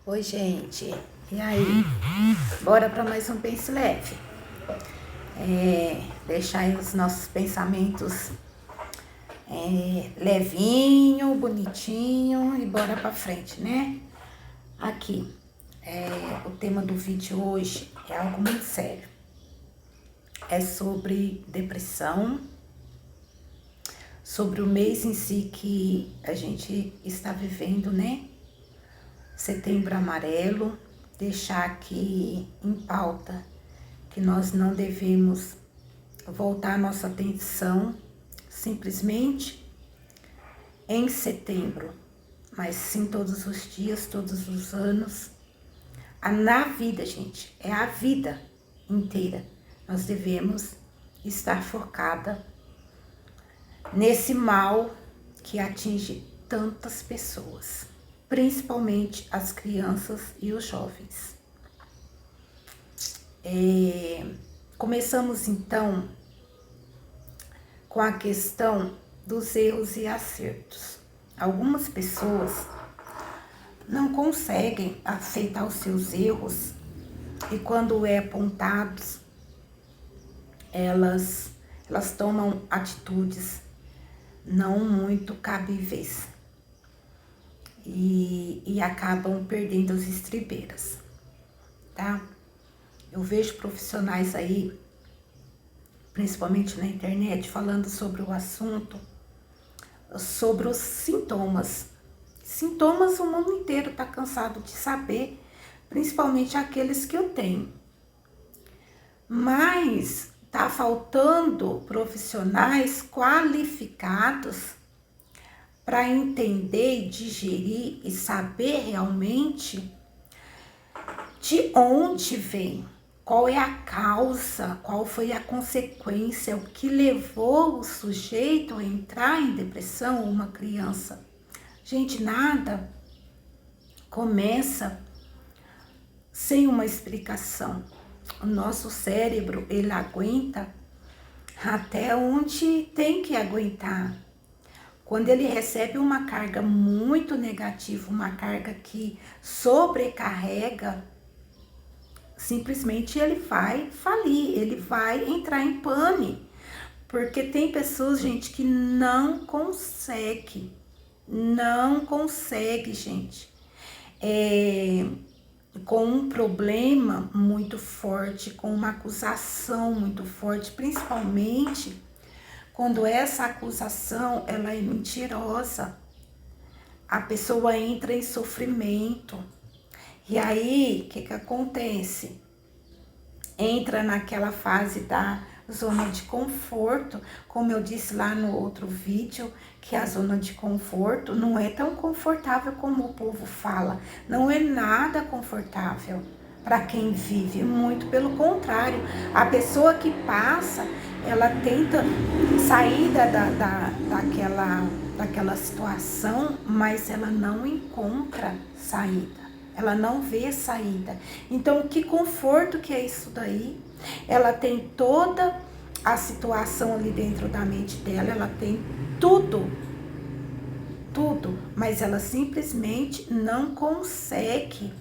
Oi, gente. E aí? Bora para mais um Pense Leve. Deixar aí os nossos pensamentos levinho, bonitinho e bora para frente, né? Aqui, o tema do vídeo hoje é algo muito sério. É sobre depressão, sobre o mês em si que a gente está vivendo, né? Setembro Amarelo, deixar aqui em pauta que nós não devemos voltar nossa atenção simplesmente em setembro, mas sim todos os dias, todos os anos. Na vida, gente, é a vida inteira. Nós devemos estar focada nesse mal que atinge tantas pessoas, principalmente as crianças e os jovens. Começamos então com a questão dos erros e acertos. Algumas pessoas não conseguem aceitar os seus erros e quando é apontados, elas tomam atitudes não muito cabíveis e acabam perdendo as estribeiras, tá? Eu vejo profissionais aí, principalmente na internet, falando sobre o assunto, sobre os sintomas. Sintomas o mundo inteiro está cansado de saber, principalmente aqueles que eu tenho. Mas está faltando profissionais qualificados para entender, digerir e saber realmente de onde vem, qual é a causa, qual foi a consequência, o que levou o sujeito a entrar em depressão ou uma criança. Gente, nada começa sem uma explicação. O nosso cérebro, ele aguenta até onde tem que aguentar. Quando ele recebe uma carga muito negativa, uma carga que sobrecarrega, simplesmente ele vai falir, ele vai entrar em pane. Porque tem pessoas, gente, que não consegue, gente. Com um problema muito forte, com uma acusação muito forte, principalmente quando essa acusação ela é mentirosa. A pessoa entra em sofrimento. E aí, o que acontece? Entra naquela fase da zona de conforto, como eu disse lá no outro vídeo, que a zona de conforto não é tão confortável como o povo fala, não é nada confortável para quem vive, muito pelo contrário, a pessoa que passa, ela tenta sair daquela situação, mas ela não encontra saída. Ela não vê saída. Então, que conforto que é isso daí? Ela tem toda a situação ali dentro da mente dela, ela tem tudo, mas ela simplesmente não consegue.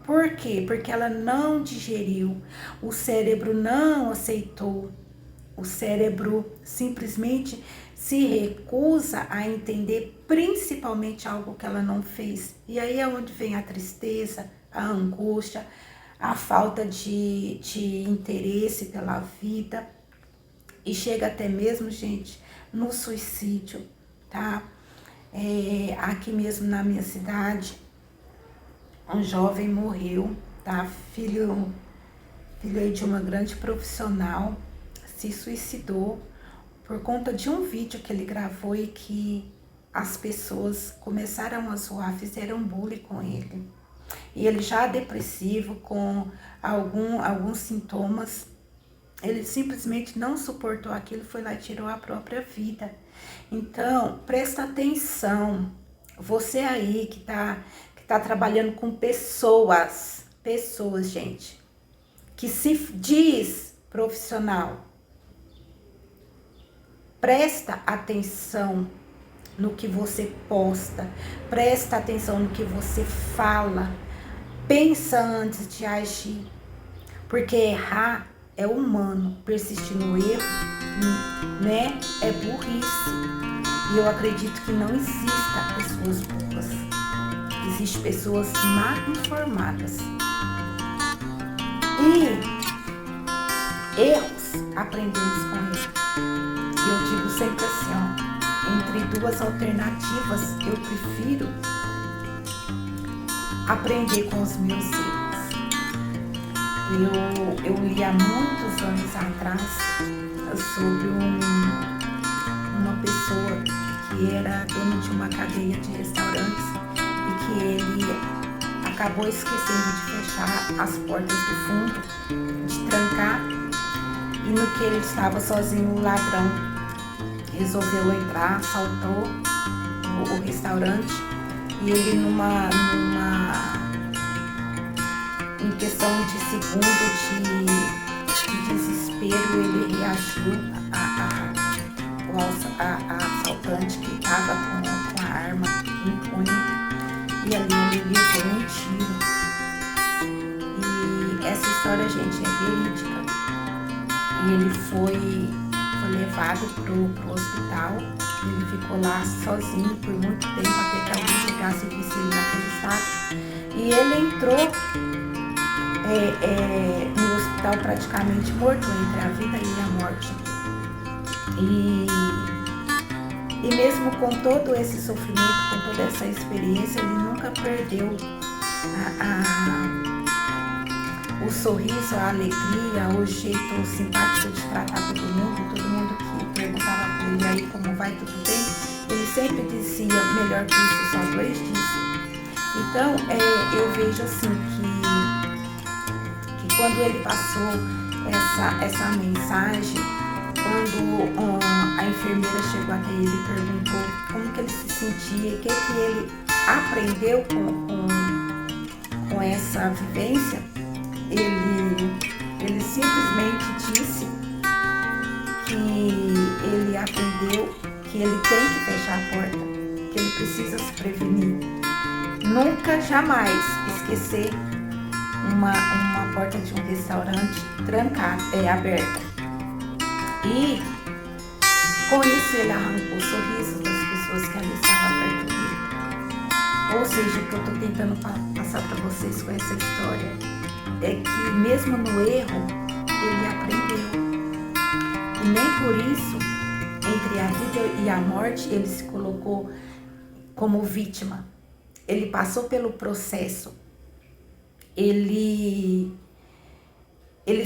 Por quê? Porque ela não digeriu, o cérebro não aceitou, o cérebro simplesmente se recusa a entender principalmente algo que ela não fez. E aí é onde vem a tristeza, a angústia, a falta de interesse pela vida. E chega até mesmo, gente, no suicídio, tá? Aqui mesmo na minha cidade, um jovem morreu, tá? Filho aí de uma grande profissional, se suicidou por conta de um vídeo que ele gravou e que as pessoas começaram a zoar, fizeram bullying com ele. E ele já depressivo, com alguns sintomas, ele simplesmente não suportou aquilo, foi lá e tirou a própria vida. Então, presta atenção, você aí que tá trabalhando com pessoas, gente, que se diz profissional, presta atenção no que você posta, presta atenção no que você fala, Pensa antes de agir, porque errar é humano, persistir no erro, né, é burrice. E eu acredito que não exista pessoas burras. Existem pessoas mal informadas. E erros aprendemos com eles. E eu digo sempre assim, ó, entre duas alternativas, eu prefiro aprender com os meus erros. Eu li há muitos anos atrás sobre uma pessoa que era dono de uma cadeia de restaurantes e que ele acabou esquecendo de fechar as portas do fundo, de trancar, e no que ele estava sozinho, o ladrão resolveu entrar, assaltou o restaurante e ele em questão de segundo de desespero, ele reagiu a assaltante que estava com a arma em punho, e ali ele levou um tiro. E essa história, gente, é verídica. E ele foi levado pro hospital. Ele ficou lá sozinho por muito tempo, até que alguém chegasse e visse ele naquele estado. E ele entrou no hospital praticamente morto, entre a vida e a morte. E mesmo com todo esse sofrimento, com toda essa experiência, ele nunca perdeu o sorriso, a alegria, o jeito simpático de tratar todo mundo que perguntava para ele aí como vai, tudo bem, ele sempre dizia, melhor que isso, só dois disso. Então, eu vejo assim que quando ele passou essa mensagem, quando a enfermeira chegou até ele e perguntou como que ele se sentia, o que ele aprendeu com essa vivência, ele simplesmente disse que ele aprendeu que ele tem que fechar a porta, que ele precisa se prevenir. Nunca, jamais esquecer uma porta de um restaurante trancada, aberta. E com isso ele arrancou sorrisos das pessoas que ali estavam perto dele. Ou seja, o que eu estou tentando passar para vocês com essa história é que mesmo no erro, ele aprendeu. E nem por isso, entre a vida e a morte, ele se colocou como vítima. Ele passou pelo processo. Ele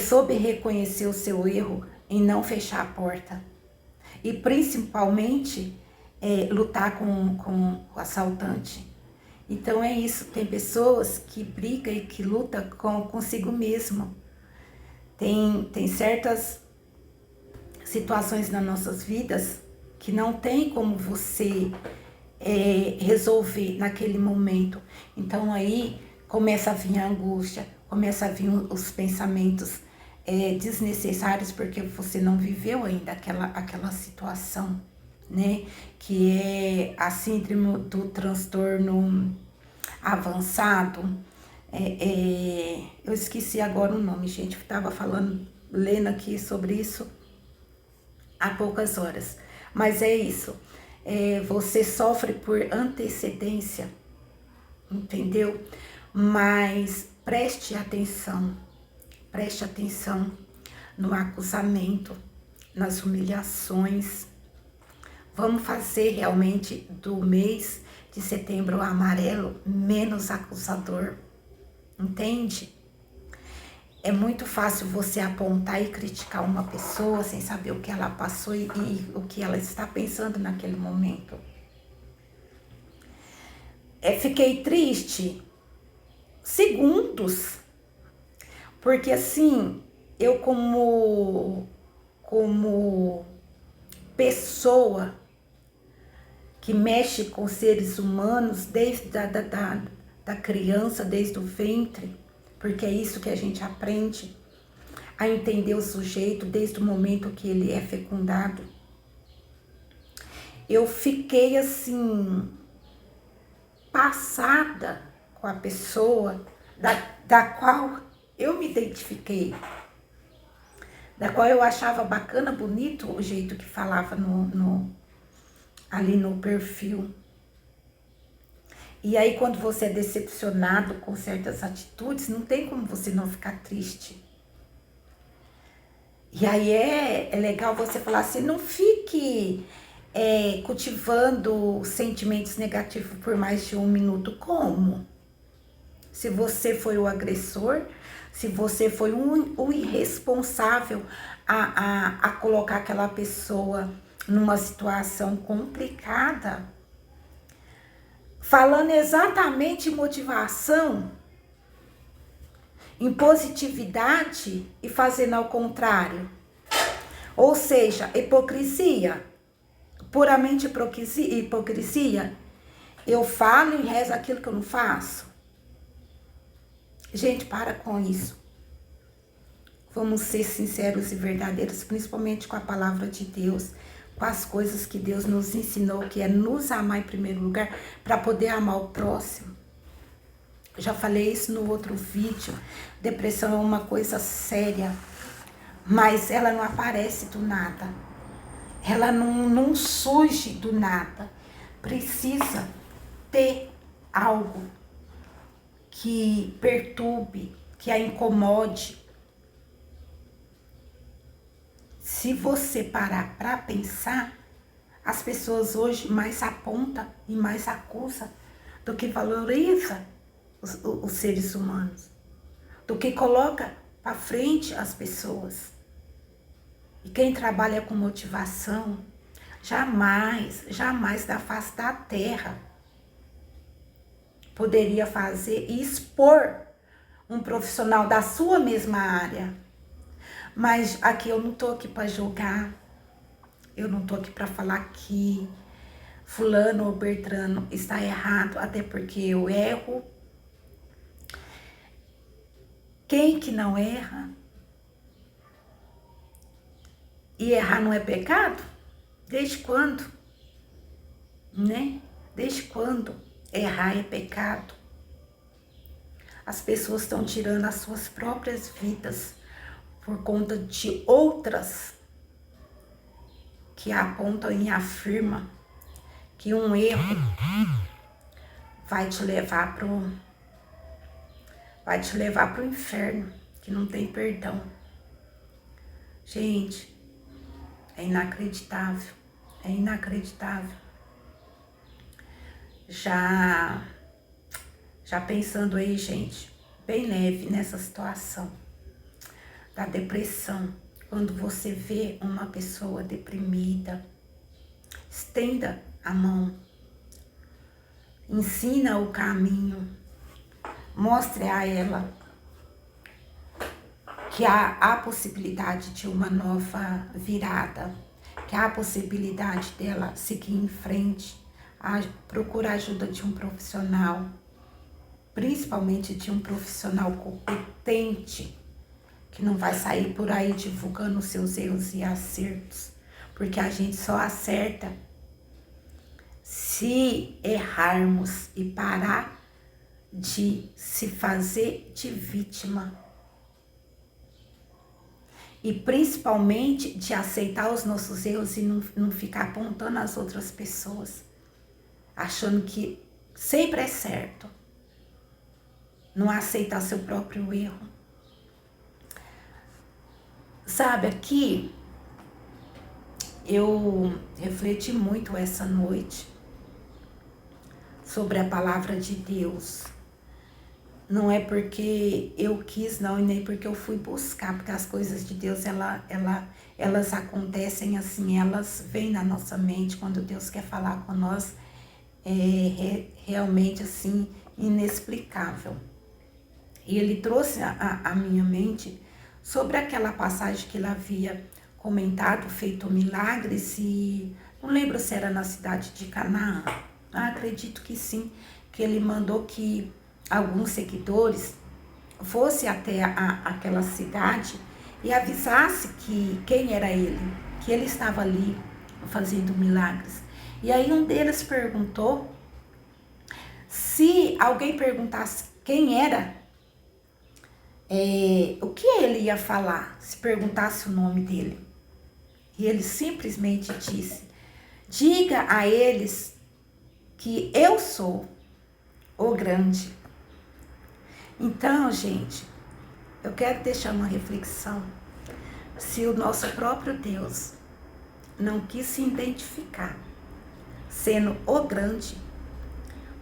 soube reconhecer o seu erro em não fechar a porta. E principalmente, lutar com o assaltante. Então é isso, tem pessoas que brigam e que lutam consigo mesmo. Tem certas situações nas nossas vidas que não tem como você resolver naquele momento. Então aí começa a vir a angústia, começa a vir os pensamentos desnecessários, porque você não viveu ainda aquela situação, né? Que é a síndrome do transtorno avançado. Eu esqueci agora o nome, gente. Estava lendo aqui sobre isso há poucas horas. Mas é isso. Você sofre por antecedência, entendeu? Mas preste atenção no acusamento, nas humilhações. Vamos fazer realmente do mês de setembro amarelo menos acusador, entende? É muito fácil você apontar e criticar uma pessoa sem saber o que ela passou e o que ela está pensando naquele momento. Fiquei triste segundos, porque assim, eu como pessoa que mexe com seres humanos desde da criança, desde o ventre, porque é isso que a gente aprende, a entender o sujeito desde o momento que ele é fecundado. Eu fiquei assim, passada com a pessoa, da qual eu me identifiquei, da qual eu achava bacana, bonito o jeito que falava ali no perfil. E aí quando você é decepcionado com certas atitudes, não tem como você não ficar triste. E aí é legal você falar assim, não fique cultivando sentimentos negativos por mais de 1 minuto. Como? Se você foi o agressor, se você foi o irresponsável a colocar aquela pessoa numa situação complicada, falando exatamente em motivação, em positividade e fazendo ao contrário. Ou seja, hipocrisia, puramente hipocrisia. Eu falo e rezo aquilo que eu não faço. Gente, para com isso. Vamos ser sinceros e verdadeiros, principalmente com a palavra de Deus, com as coisas que Deus nos ensinou, que é nos amar em primeiro lugar, para poder amar o próximo. Já falei isso no outro vídeo. Depressão é uma coisa séria, mas ela não aparece do nada. Ela não surge do nada. Precisa ter algo que perturbe, que a incomode. Se você parar para pensar, as pessoas hoje mais apontam e mais acusam do que valoriza os seres humanos, do que coloca para frente as pessoas. E quem trabalha com motivação, jamais da face da terra poderia fazer e expor um profissional da sua mesma área. Mas aqui eu não tô aqui para julgar, eu não tô aqui para falar que fulano ou Bertrano está errado, até porque eu erro. Quem que não erra? E errar não é pecado? Desde quando? Né? Desde quando errar é pecado? As pessoas estão tirando as suas próprias vidas por conta de outras que apontam e afirmam que um erro vai te levar pro inferno, que não tem perdão. Gente, é inacreditável, é inacreditável. Já pensando aí, gente, bem leve nessa situação da depressão, quando você vê uma pessoa deprimida, estenda a mão, ensina o caminho, mostre a ela que há a possibilidade de uma nova virada, que há a possibilidade dela seguir em frente, procurar ajuda de um profissional, principalmente de um profissional competente, que não vai sair por aí divulgando os seus erros e acertos, porque a gente só acerta se errarmos e parar de se fazer de vítima. E principalmente de aceitar os nossos erros e não ficar apontando as outras pessoas, achando que sempre é certo. Não aceitar seu próprio erro. Sabe, aqui eu refleti muito essa noite sobre a palavra de Deus. Não é porque eu quis, não, e nem porque eu fui buscar, porque as coisas de Deus, elas acontecem assim, elas vêm na nossa mente quando Deus quer falar com nós, realmente assim, inexplicável. E ele trouxe a minha mente sobre aquela passagem que ele havia comentado, feito milagres, e não lembro se era na cidade de Canaã. Acredito que sim, que ele mandou que alguns seguidores fossem até aquela cidade e avisasse que quem era ele, que ele estava ali fazendo milagres. E aí um deles perguntou, se alguém perguntasse quem era, o que ele ia falar se perguntasse o nome dele. E ele simplesmente disse: diga a eles que eu sou o grande. Então, gente, eu quero deixar uma reflexão. Se o nosso próprio Deus não quis se identificar sendo o grande,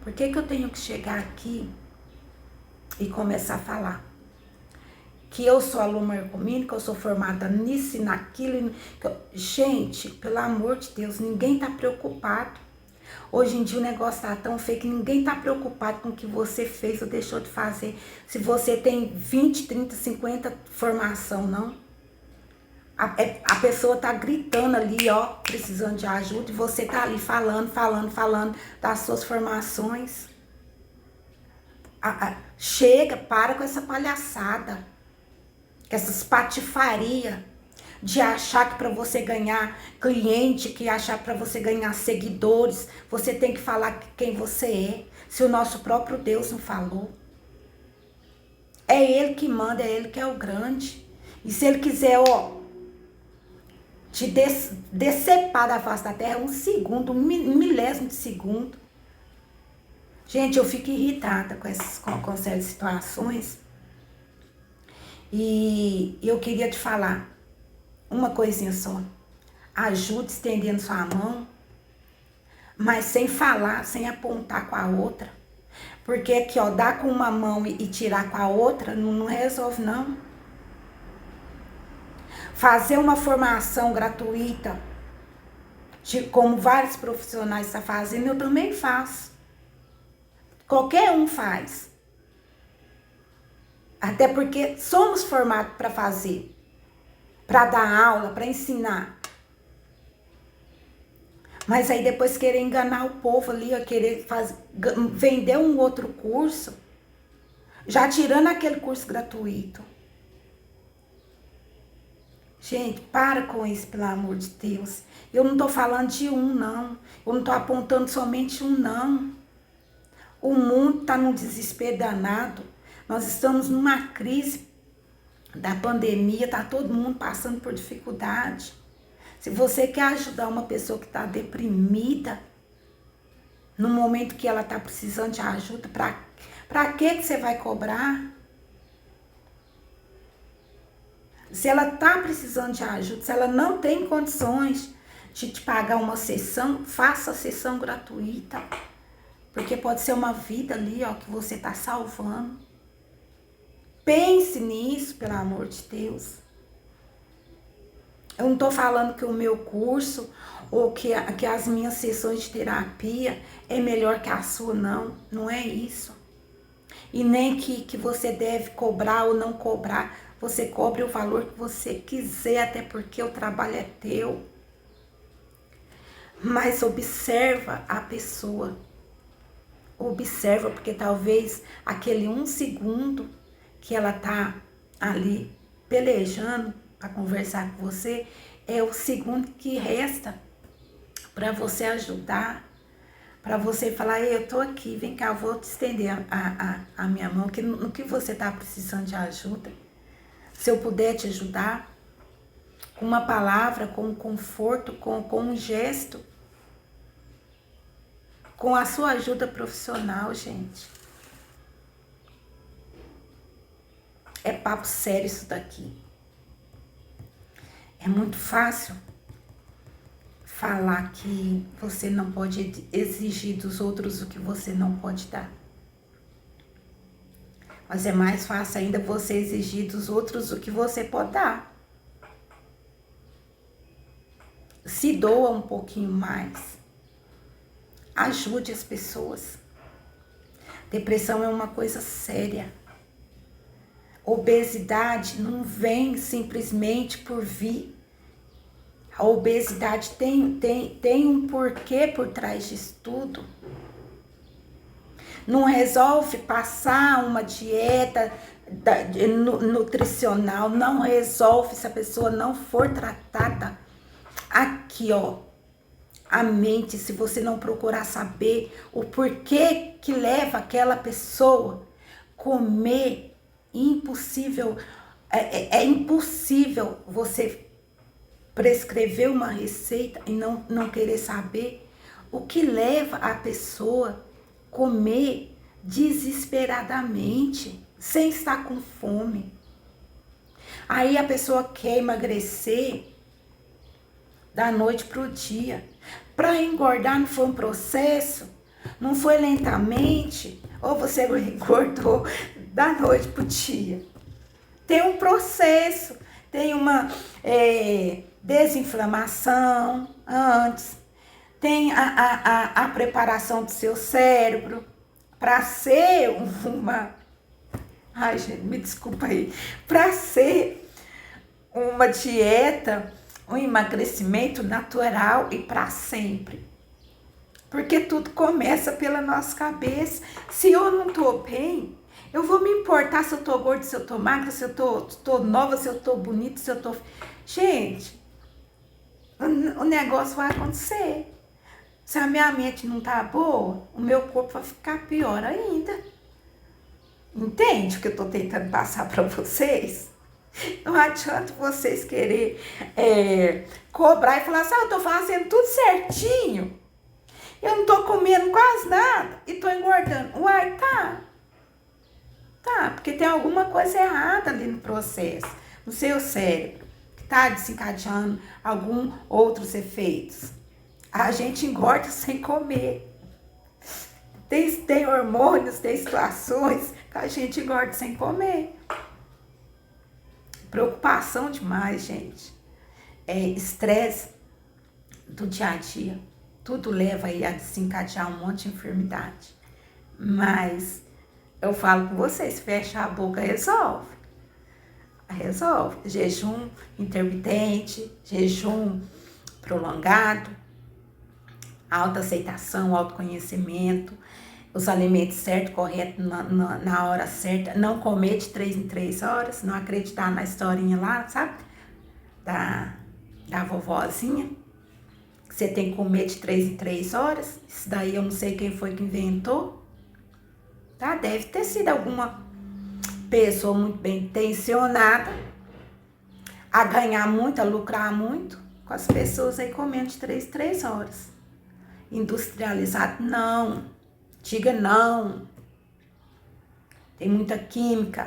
por que eu tenho que chegar aqui e começar a falar que eu sou aluna Ercomini, que eu sou formada nisso e naquilo? Gente, pelo amor de Deus, ninguém tá preocupado. Hoje em dia o negócio tá tão feio que ninguém tá preocupado com o que você fez ou deixou de fazer. Se você tem 20, 30, 50 formação, não. A pessoa tá gritando ali, ó, precisando de ajuda, e você tá ali falando das suas formações. Chega, para com essa palhaçada, com essas patifarias de achar que para você ganhar cliente, que achar para você ganhar seguidores, você tem que falar quem você é. Se o nosso próprio Deus não falou. É Ele que manda, é Ele que é o grande. E se Ele quiser, ó, te decepar da face da terra, um segundo, um milésimo de segundo. Gente, eu fico irritada com certas situações. E eu queria te falar uma coisinha só. Ajude estendendo sua mão, mas sem falar, sem apontar com a outra. Porque aqui, ó, dar com uma mão e tirar com a outra não resolve, não. Fazer uma formação gratuita, como vários profissionais estão fazendo, eu também faço. Qualquer um faz. Até porque somos formados para fazer, para dar aula, para ensinar. Mas aí depois querer enganar o povo ali, ó, querer vender um outro curso, já tirando aquele curso gratuito. Gente, para com isso, pelo amor de Deus. Eu não tô falando de um, não. Eu não tô apontando somente um, não. O mundo tá num desespero danado. Nós estamos numa crise da pandemia, tá todo mundo passando por dificuldade. Se você quer ajudar uma pessoa que tá deprimida, no momento que ela tá precisando de ajuda, pra que você vai cobrar? Se ela tá precisando de ajuda, se ela não tem condições de te pagar uma sessão, faça a sessão gratuita. Porque pode ser uma vida ali, ó, que você tá salvando. Pense nisso, pelo amor de Deus. Eu não tô falando que o meu curso ou que as minhas sessões de terapia é melhor que a sua, não. Não é isso. E nem que você deve cobrar ou não cobrar. Você cobre o valor que você quiser, até porque o trabalho é teu. Mas observa a pessoa. Observa, porque talvez aquele 1 segundo que ela tá ali pelejando para conversar com você é o segundo que resta para você ajudar, para você falar: eu tô aqui, vem cá, eu vou te estender a minha mão, que no que você tá precisando de ajuda. Se eu puder te ajudar, com uma palavra, com um conforto, com um gesto, com a sua ajuda profissional, gente. É papo sério isso daqui. É muito fácil falar que você não pode exigir dos outros o que você não pode dar. Mas é mais fácil ainda você exigir dos outros o que você pode dar. Se doa um pouquinho mais. Ajude as pessoas. Depressão é uma coisa séria. Obesidade não vem simplesmente por vir. A obesidade tem um porquê por trás disso tudo. Não resolve passar uma dieta nutricional, não resolve se a pessoa não for tratada. Aqui, ó, a mente, se você não procurar saber o porquê que leva aquela pessoa comer impossível, é impossível você prescrever uma receita e não querer saber o que leva a pessoa a comer desesperadamente, sem estar com fome. Aí a pessoa quer emagrecer da noite para o dia. Para engordar não foi um processo, não foi lentamente, ou você engordou da noite para o dia. Tem um processo, tem uma desinflamação antes, tem a preparação do seu cérebro para ser uma... Ai, gente, me desculpa aí. Para ser uma dieta, um emagrecimento natural e para sempre. Porque tudo começa pela nossa cabeça. Se eu não tô bem, eu vou me importar se eu tô gorda, se eu tô magra, se eu tô nova, se eu tô bonita, se eu tô... Gente, o negócio vai acontecer. Se a minha mente não tá boa, o meu corpo vai ficar pior ainda. Entende o que eu tô tentando passar para vocês? Não adianta vocês querer cobrar e falar assim, eu tô fazendo tudo certinho. Eu não tô comendo quase nada e tô engordando. Uai, tá. Tá, porque tem alguma coisa errada ali no processo, no seu cérebro, que tá desencadeando alguns outros efeitos. A gente engorda sem comer. Tem hormônios, tem situações que a gente engorda sem comer. Preocupação demais, gente. Estresse do dia a dia. Tudo leva aí a desencadear um monte de enfermidade. Mas eu falo com vocês, fecha a boca, resolve. Resolve. Jejum intermitente, jejum prolongado, autoaceitação, autoconhecimento, os alimentos certos, corretos, na hora certa, não comer de 3 em 3 horas, não acreditar na historinha lá, sabe? Da vovozinha, que você tem que comer de 3 em 3 horas, isso daí eu não sei quem foi que inventou, tá? Deve ter sido alguma pessoa muito bem intencionada, a ganhar muito, a lucrar muito, com as pessoas aí comendo de 3 em 3 horas. Industrializado, não. Diga não. Tem muita química,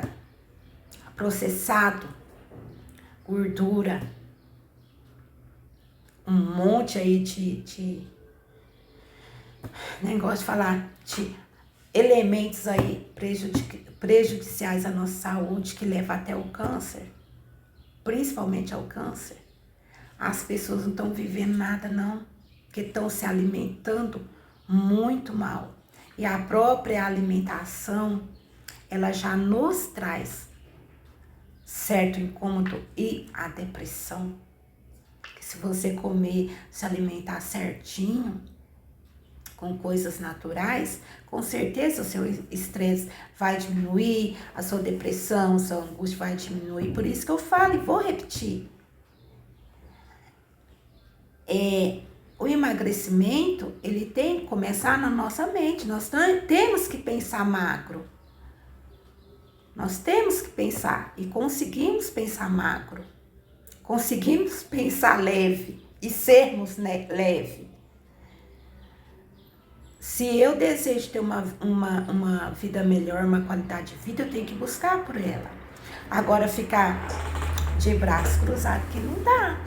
processado, gordura, um monte aí nem gosto de falar, de elementos aí prejudiciais à nossa saúde, que levam até o câncer, principalmente ao câncer. As pessoas não estão vivendo nada não, porque estão se alimentando muito mal. E a própria alimentação, ela já nos traz certo incômodo e a depressão. Porque se você comer, se alimentar certinho, com coisas naturais, com certeza o seu estresse vai diminuir, a sua depressão, a sua angústia vai diminuir. Por isso que eu falo e vou repetir. O emagrecimento, ele tem que começar na nossa mente. Nós temos que pensar macro. Nós temos que pensar e conseguimos pensar macro. Conseguimos pensar leve e sermos leve. Se eu desejo ter uma vida melhor, uma qualidade de vida, eu tenho que buscar por ela. Agora ficar de braços cruzados que não dá.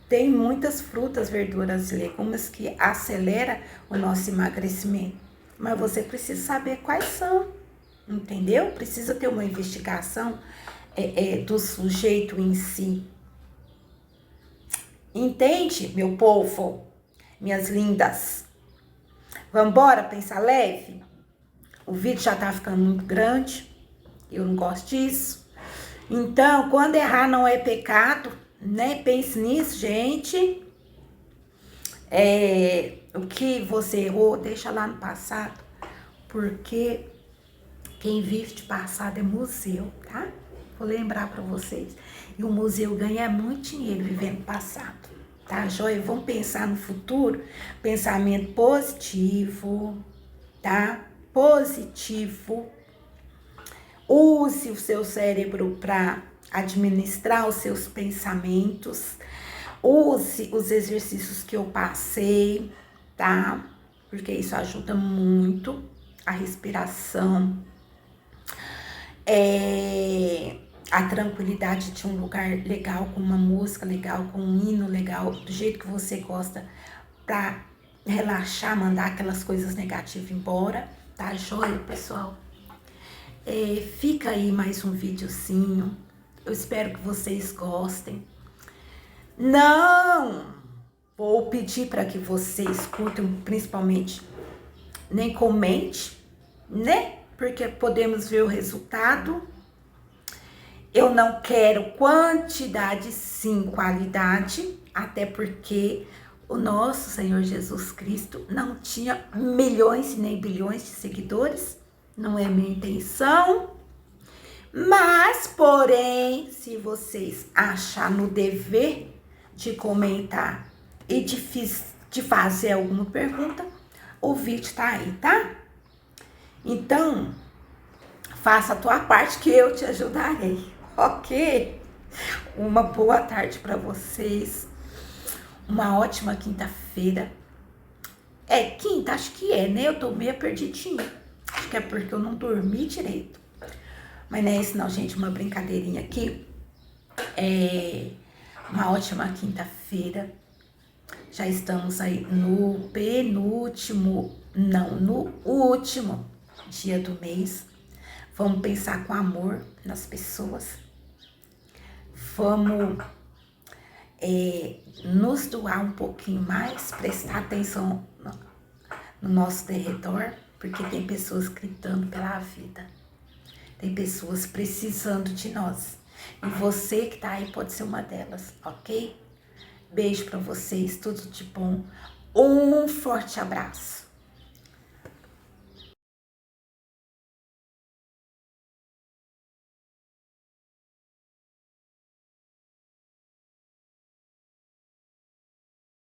Tem muitas frutas, verduras e legumes que aceleram o nosso emagrecimento. Mas você precisa saber quais são, entendeu? Precisa ter uma investigação do sujeito em si. Entende, meu povo? Minhas lindas. Vamos embora pensar leve? O vídeo já tá ficando muito grande. Eu não gosto disso. Então, quando errar não é pecado, né? Pense nisso, gente. O que você errou, deixa lá no passado. Porque quem vive de passado é museu, tá? Vou lembrar pra vocês. E o museu ganha muito dinheiro vivendo passado. Tá, joia? Vamos pensar no futuro, pensamento positivo, tá? positivo. Use o seu cérebro para administrar os seus pensamentos. Use os exercícios que eu passei, tá? Porque isso ajuda muito a respiração, a tranquilidade de um lugar legal, com uma música legal, com um hino legal, do jeito que você gosta, pra relaxar, mandar aquelas coisas negativas embora, tá joia, pessoal? Fica aí mais um videozinho, eu espero que vocês gostem. Não vou pedir para que vocês curtam, principalmente, nem comente, né? Porque podemos ver o resultado. Eu não quero quantidade, sim qualidade, até porque o nosso Senhor Jesus Cristo não tinha milhões nem bilhões de seguidores, não é minha intenção. Mas, porém, se vocês acharem no dever de comentar e de fazer alguma pergunta, o vídeo tá aí, tá? Então, faça a tua parte que eu te ajudarei, ok? Uma boa tarde para vocês, uma ótima quinta-feira. Quinta, acho que né? Eu tô meio perdidinha, acho que é porque eu não dormi direito. Mas não é isso não, gente, uma brincadeirinha aqui. Uma ótima quinta-feira. Já estamos aí no último dia do mês. Vamos pensar com amor nas pessoas. Vamos nos doar um pouquinho mais, prestar atenção no nosso derredor, porque tem pessoas gritando pela vida. Tem pessoas precisando de nós. E você que tá aí pode ser uma delas, ok? Beijo pra vocês, tudo de bom. Um forte abraço.